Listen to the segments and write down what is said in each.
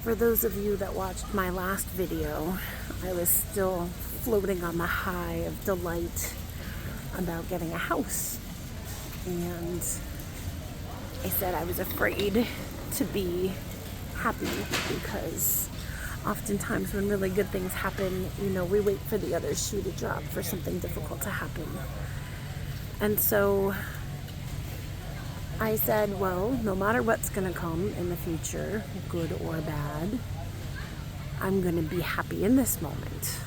For those of you that watched my last video, I was still floating on the high of delight about getting a house. And I said I was afraid to be happy because oftentimes when really good things happen, we wait for the other shoe to drop for something difficult to happen. And so I said, well, no matter what's going to come in the future, good or bad, I'm going to be happy in this moment.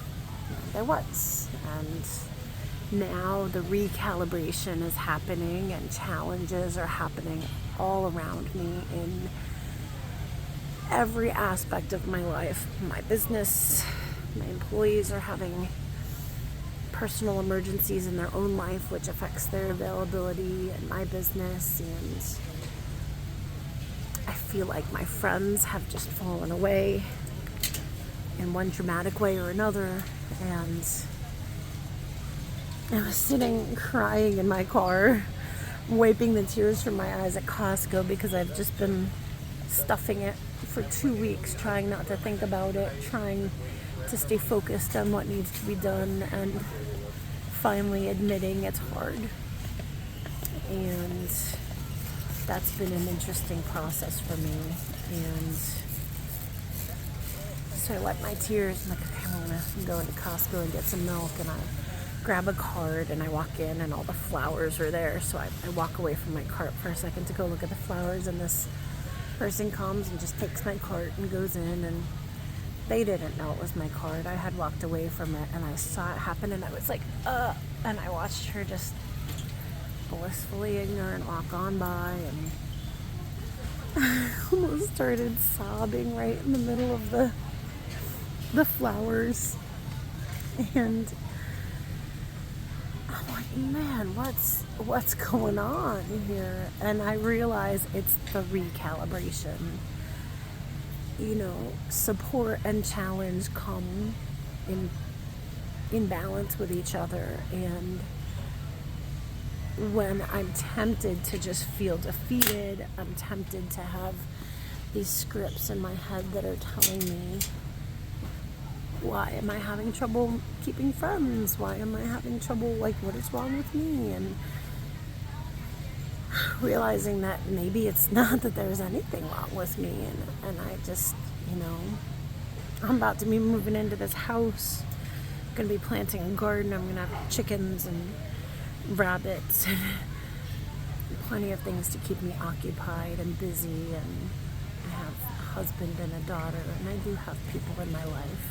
And I was. And now the recalibration is happening and challenges are happening all around me in every aspect of my life. My business, my employees are having personal emergencies in their own life, which affects their availability in my business. And I feel like my friends have just fallen away in one dramatic way or another. And I was sitting crying in my car, wiping the tears from my eyes at Costco because I've just been stuffing it for 2 weeks, trying not to think about it, trying to stay focused on what needs to be done, and finally admitting it's hard. And that's been an interesting process for me. And so I wipe my tears. I'm like, okay, I'm going to go into Costco and get some milk. And I grab a cart and I walk in and all the flowers are there. So I walk away from my cart for a second to go look at the flowers. And this person comes and just takes my cart and goes in, and they didn't know it was my cart. I had walked away from it and I saw it happen and I was like, and I watched her just blissfully ignorant walk on by, and I almost started sobbing right in the middle of the flowers. And I'm like, man, what's going on here? And I realize it's the recalibration. Support and challenge come in balance with each other. And when I'm tempted to just feel defeated, I'm tempted to have these scripts in my head that are telling me, why am I having trouble keeping friends? Why am I having trouble, what is wrong with me? And realizing that maybe it's not that there's anything wrong with me, and I just, I'm about to be moving into this house. I'm going to be planting a garden. I'm going to have chickens and rabbits and plenty of things to keep me occupied and busy, and I have a husband and a daughter, and I do have people in my life.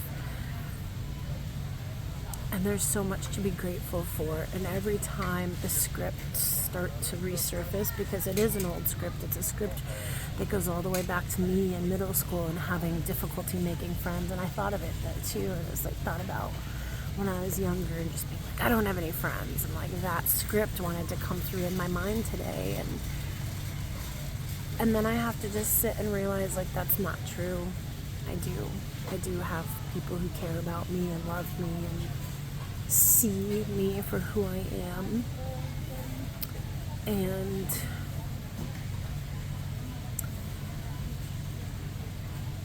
And there's so much to be grateful for. And every time the scripts start to resurface, because it is an old script, it's a script that goes all the way back to me in middle school and having difficulty making friends. And I thought of it too. I was thought about when I was younger and just being like, I don't have any friends. And that script wanted to come through in my mind today. And then I have to just sit and realize that's not true. I do have people who care about me and love me and see me for who I am. And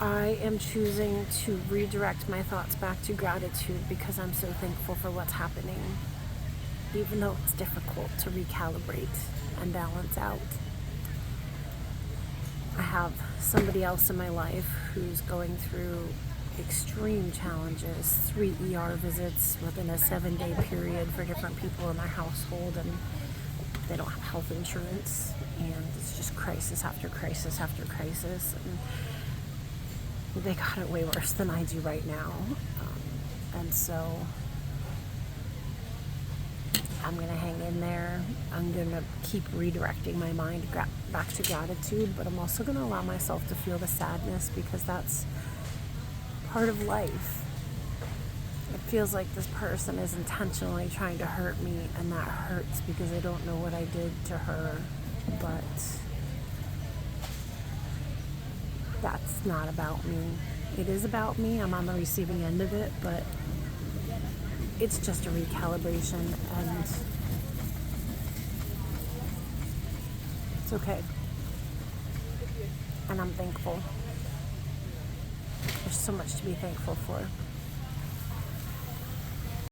I am choosing to redirect my thoughts back to gratitude because I'm so thankful for what's happening, even though it's difficult to recalibrate and balance out. I have somebody else in my life who's going through extreme challenges, 3 ER visits within a 7-day period for different people in their household, and they don't have health insurance, and it's just crisis after crisis after crisis, and they got it way worse than I do right now. And so I'm going to hang in there. I'm going to keep redirecting my mind back to gratitude, but I'm also going to allow myself to feel the sadness because that's part of life. It feels like this person is intentionally trying to hurt me, and that hurts because I don't know what I did to her, but that's not about me. It is about me. I'm on the receiving end of it, but it's just a recalibration, and it's okay. And I'm thankful. so much to be thankful for.